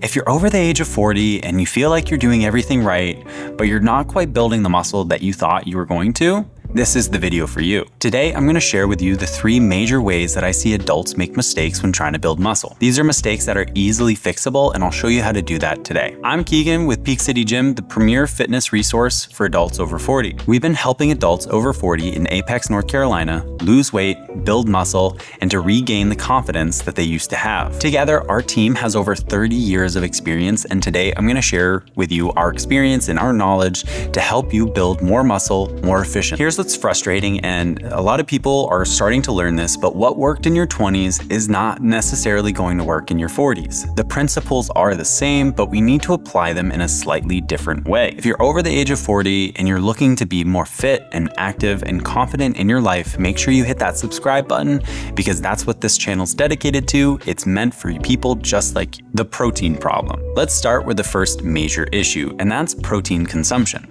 If you're over the age of 40 and you feel like you're doing everything right, but you're not quite building the muscle that you thought you were going to, this is the video for you. Today, I'm going to share with you the 3 major ways that I see adults make mistakes when trying to build muscle. These are mistakes that are easily fixable, and I'll show you how to do that today. I'm Keegan with Peak City Gym, the premier fitness resource for adults over 40. We've been helping adults over 40 in Apex, North Carolina, lose weight, build muscle, and to regain the confidence that they used to have. Together, our team has over 30 years of experience, and today I'm going to share with you our experience and our knowledge to help you build more muscle more efficient. Here's what's frustrating, and a lot of people are starting to learn this, but what worked in your 20s is not necessarily going to work in your 40s. The principles are the same, but we need to apply them in a slightly different way. If you're over the age of 40 and you're looking to be more fit and active and confident in your life, make sure you hit that subscribe button because that's what this channel's dedicated to. It's meant for people just like you. The protein problem. Let's start with the first major issue, and that's protein consumption.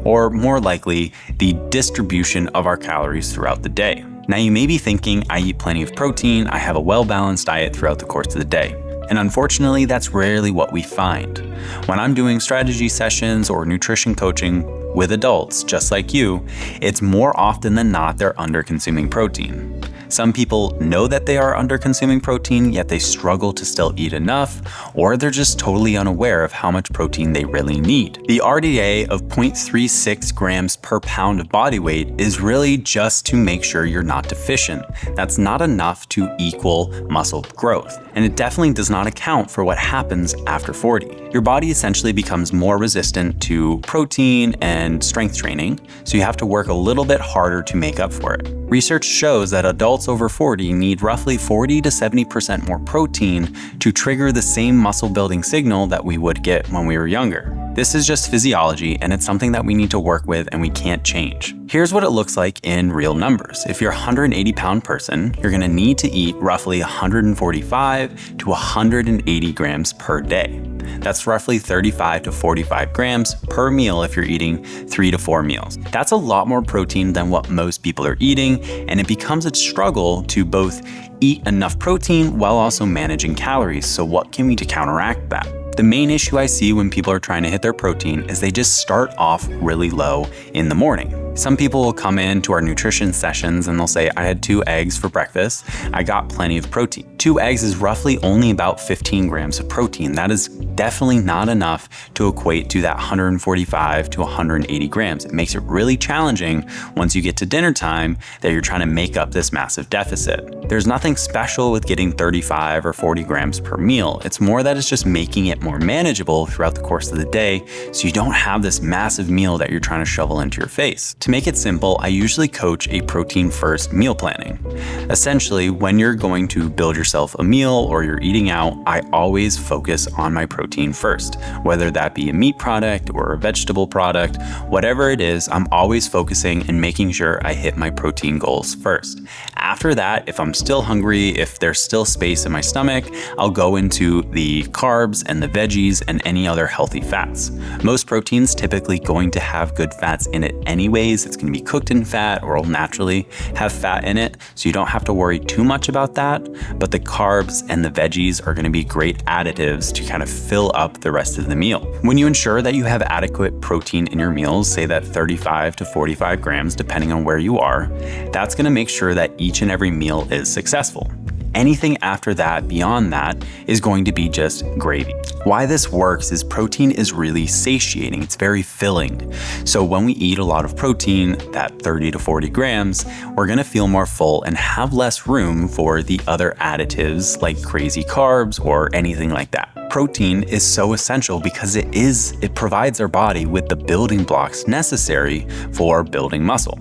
Or more likely, the distribution of our calories throughout the day. Now you may be thinking, I eat plenty of protein, I have a well-balanced diet throughout the course of the day. And unfortunately, that's rarely what we find. When I'm doing strategy sessions or nutrition coaching with adults just like you, it's more often than not they're under-consuming protein. Some people know that they are under-consuming protein, yet they struggle to still eat enough, or they're just totally unaware of how much protein they really need. The RDA of 0.36 grams per pound of body weight is really just to make sure you're not deficient. That's not enough to equal muscle growth, and it definitely does not account for what happens after 40. Your body essentially becomes more resistant to protein and strength training, so you have to work a little bit harder to make up for it. Research shows that adults over 40 need roughly 40 to 70% more protein to trigger the same muscle building signal that we would get when we were younger. This is just physiology, and it's something that we need to work with and we can't change. Here's what it looks like in real numbers. If you're a 180-pound person, you're gonna need to eat roughly 145 to 180 grams per day. That's roughly 35 to 45 grams per meal if you're eating 3 to 4 meals. That's a lot more protein than what most people are eating, and it becomes a struggle to both eat enough protein while also managing calories. So what can we do to counteract that? The main issue I see when people are trying to hit their protein is they just start off really low in the morning. Some people will come into our nutrition sessions and they'll say, I had 2 eggs for breakfast. I got plenty of protein. 2 eggs is roughly only about 15 grams of protein. That is definitely not enough to equate to that 145 to 180 grams. It makes it really challenging once you get to dinner time that you're trying to make up this massive deficit. There's nothing special with getting 35 or 40 grams per meal. It's more that it's just making it more manageable throughout the course of the day so you don't have this massive meal that you're trying to shovel into your face. To make it simple, I usually coach a protein-first meal planning. Essentially, when you're going to build yourself a meal or you're eating out, I always focus on my protein first. Whether that be a meat product or a vegetable product, whatever it is, I'm always focusing and making sure I hit my protein goals first. After that, if I'm still hungry, if there's still space in my stomach, I'll go into the carbs and the veggies and any other healthy fats. Most proteins typically going to have good fats in it anyways. It's going to be cooked in fat or will naturally have fat in it, so you don't have to worry too much about that. But the carbs and the veggies are going to be great additives to kind of fill up the rest of the meal. When you ensure that you have adequate protein in your meals, say that 35 to 45 grams, depending on where you are, that's going to make sure that each and every meal is successful. Anything after that, beyond that, is going to be just gravy. Why this works is protein is really satiating. It's very filling. So when we eat a lot of protein, that 30 to 40 grams, we're gonna feel more full and have less room for the other additives like crazy carbs or anything like that. Protein is so essential because it provides our body with the building blocks necessary for building muscle.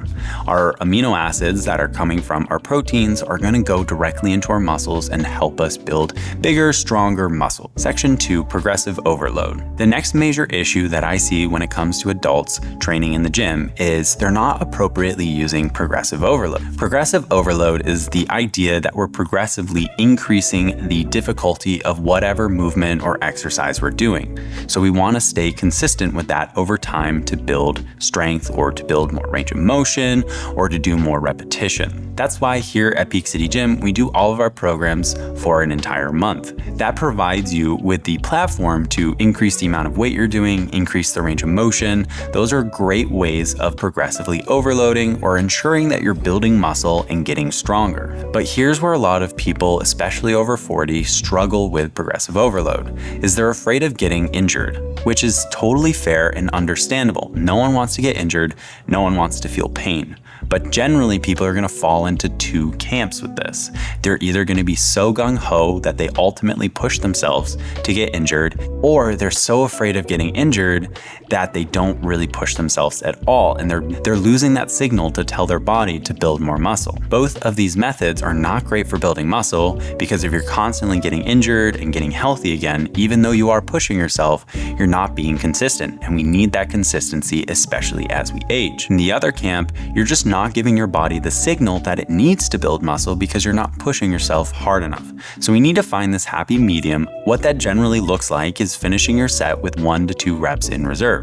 Our amino acids that are coming from our proteins are going to go directly into our muscles and help us build bigger, stronger muscle. Section 2, progressive overload. The next major issue that I see when it comes to adults training in the gym is they're not appropriately using progressive overload. Progressive overload is the idea that we're progressively increasing the difficulty of whatever movement or exercise we're doing. So we want to stay consistent with that over time to build strength or to build more range of motion or to do more repetition. That's why here at Peak City Gym, we do all of our programs for an entire month. That provides you with the platform to increase the amount of weight you're doing, increase the range of motion. Those are great ways of progressively overloading or ensuring that you're building muscle and getting stronger. But here's where a lot of people, especially over 40, struggle with progressive overload, is they're afraid of getting injured, which is totally fair and understandable. No one wants to get injured, no one wants to feel pain. But generally, people are going to fall into two camps with this. They're either going to be so gung-ho that they ultimately push themselves to get injured, or they're so afraid of getting injured that they don't really push themselves at all, and they're losing that signal to tell their body to build more muscle. Both of these methods are not great for building muscle because if you're constantly getting injured and getting healthy again, even though you are pushing yourself, you're not being consistent, and we need that consistency, especially as we age. In the other camp, you're just not giving your body the signal that it needs to build muscle because you're not pushing yourself hard enough. So we need to find this happy medium. What that generally looks like is finishing your set with 1 to 2 reps in reserve.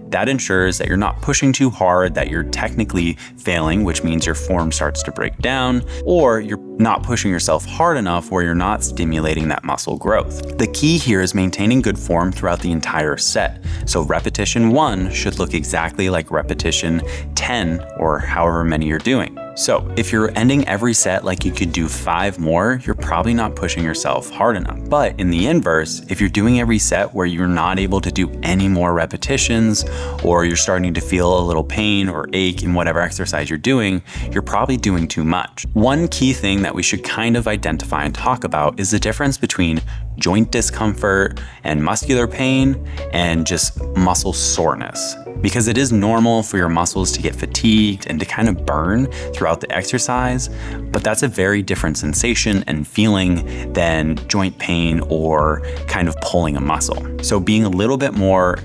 That ensures that you're not pushing too hard, that you're technically failing, which means your form starts to break down, or you're not pushing yourself hard enough where you're not stimulating that muscle growth. The key here is maintaining good form throughout the entire set. So repetition 1 should look exactly like repetition 10 or however many you're doing. So if you're ending every set like you could do 5 more, you're probably not pushing yourself hard enough. But in the inverse, if you're doing every set where you're not able to do any more repetitions, or you're starting to feel a little pain or ache in whatever exercise you're doing, you're probably doing too much. One key thing that we should kind of identify and talk about is the difference between joint discomfort and muscular pain and just muscle soreness. Because it is normal for your muscles to get fatigued and to kind of burn throughout the exercise, but that's a very different sensation and feeling than joint pain or kind of pulling a muscle. So being a little bit more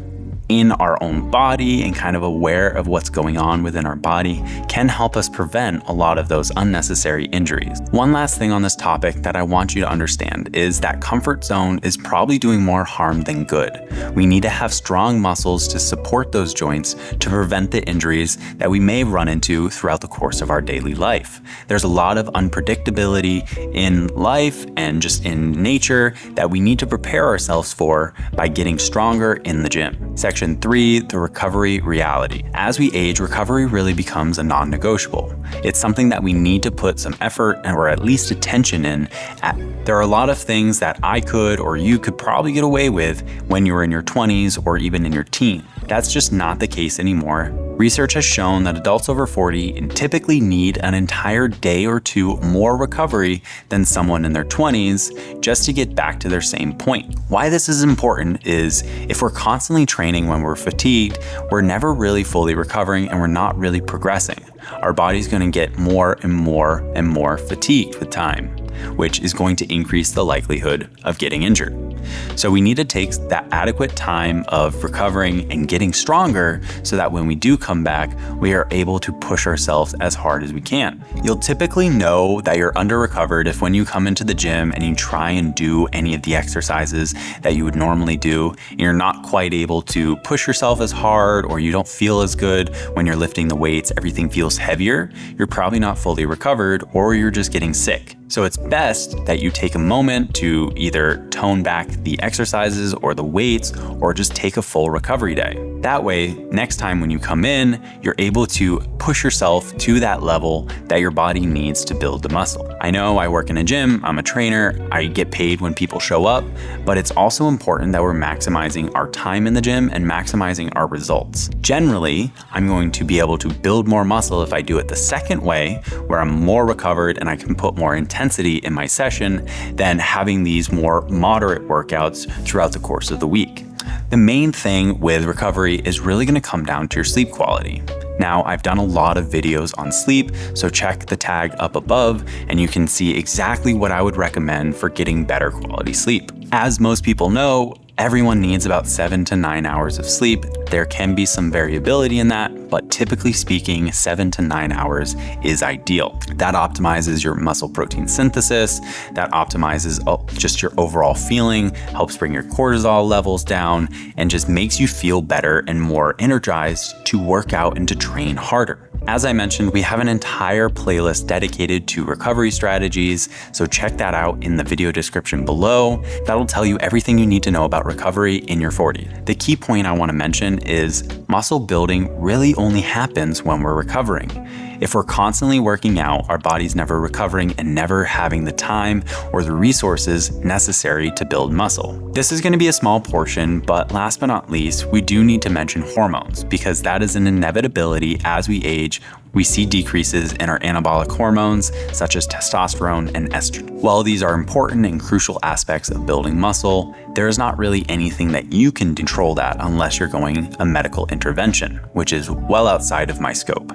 in our own body and kind of aware of what's going on within our body can help us prevent a lot of those unnecessary injuries. One last thing on this topic that I want you to understand is that comfort zone is probably doing more harm than good. We need to have strong muscles to support those joints to prevent the injuries that we may run into throughout the course of our daily life. There's a lot of unpredictability in life and just in nature that we need to prepare ourselves for by getting stronger in the gym. Section 3, the recovery reality. As we age, recovery really becomes a non-negotiable. It's something that we need to put some effort or at least attention in. There are a lot of things that I could or you could probably get away with when you were in your 20s or even in your teens. That's just not the case anymore. Research has shown that adults over 40 typically need an entire day or 2 more recovery than someone in their 20s just to get back to their same point. Why this is important is if we're constantly training when we're fatigued, we're never really fully recovering and we're not really progressing. Our body's going to get more and more and more fatigued with time, which is going to increase the likelihood of getting injured. So we need to take that adequate time of recovering and getting stronger so that when we do come back, we are able to push ourselves as hard as we can. You'll typically know that you're under recovered if when you come into the gym and you try and do any of the exercises that you would normally do, and you're not quite able to push yourself as hard or you don't feel as good when you're lifting the weights, everything feels heavier, you're probably not fully recovered or you're just getting sick. So it's best that you take a moment to either tone back the exercises or the weights or just take a full recovery day. That way, next time when you come in, you're able to push yourself to that level that your body needs to build the muscle. I know I work in a gym, I'm a trainer, I get paid when people show up, but it's also important that we're maximizing our time in the gym and maximizing our results. Generally, I'm going to be able to build more muscle if I do it the second way, where I'm more recovered and I can put more intensity in my session than having these more moderate workouts throughout the course of the week. The main thing with recovery is really going to come down to your sleep quality. Now, I've done a lot of videos on sleep, so check the tag up above and you can see exactly what I would recommend for getting better quality sleep. As most people know, Everyone needs about 7 to 9 hours of sleep. There can be some variability in that, but typically speaking, 7 to 9 hours is ideal. That optimizes your muscle protein synthesis, that optimizes just your overall feeling, helps bring your cortisol levels down, and just makes you feel better and more energized to work out and to train harder. As I mentioned, we have an entire playlist dedicated to recovery strategies, so check that out in the video description below. That'll tell you everything you need to know about recovery in your 40s. The key point I want to mention is muscle building really only happens when we're recovering. If we're constantly working out, our body's never recovering and never having the time or the resources necessary to build muscle. This is going to be a small portion, but last but not least, we do need to mention hormones because that is an inevitability as we age. We see decreases in our anabolic hormones such as testosterone and estrogen. While these are important and crucial aspects of building muscle, there is not really anything that you can control that unless you're going a medical intervention, which is well outside of my scope.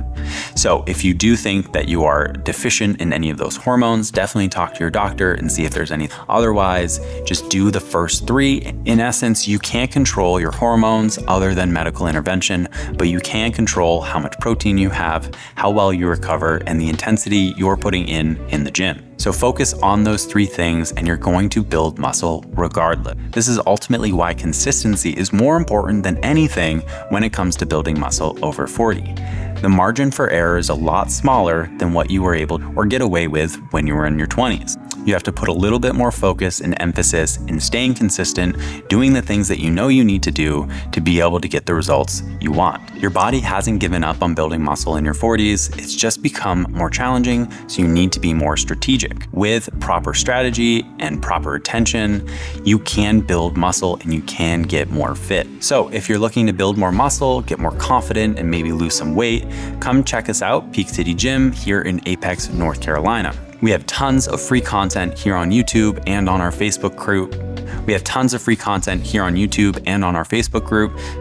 So if you do think that you are deficient in any of those hormones, definitely talk to your doctor and see if there's any. Otherwise, just do the first 3. In essence, you can't control your hormones other than medical intervention, but you can control how much protein you have, how well you recover, and the intensity you're putting in the gym. So focus on those 3 things and you're going to build muscle regardless. This is ultimately why consistency is more important than anything when it comes to building muscle over 40. The margin for error is a lot smaller than what you were able to or get away with when you were in your 20s. You have to put a little bit more focus and emphasis in staying consistent, doing the things that you know you need to do to be able to get the results you want. Your body hasn't given up on building muscle in your 40s. It's just become more challenging, so you need to be more strategic. With proper strategy and proper attention, you can build muscle and you can get more fit. So if you're looking to build more muscle, get more confident, and maybe lose some weight, come check us out, Peak City Gym here in Apex, North Carolina. We have tons of free content here on YouTube and on our Facebook group.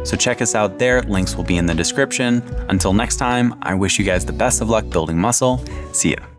So check us out there. Links will be in the description. Until next time, I wish you guys the best of luck building muscle. See ya.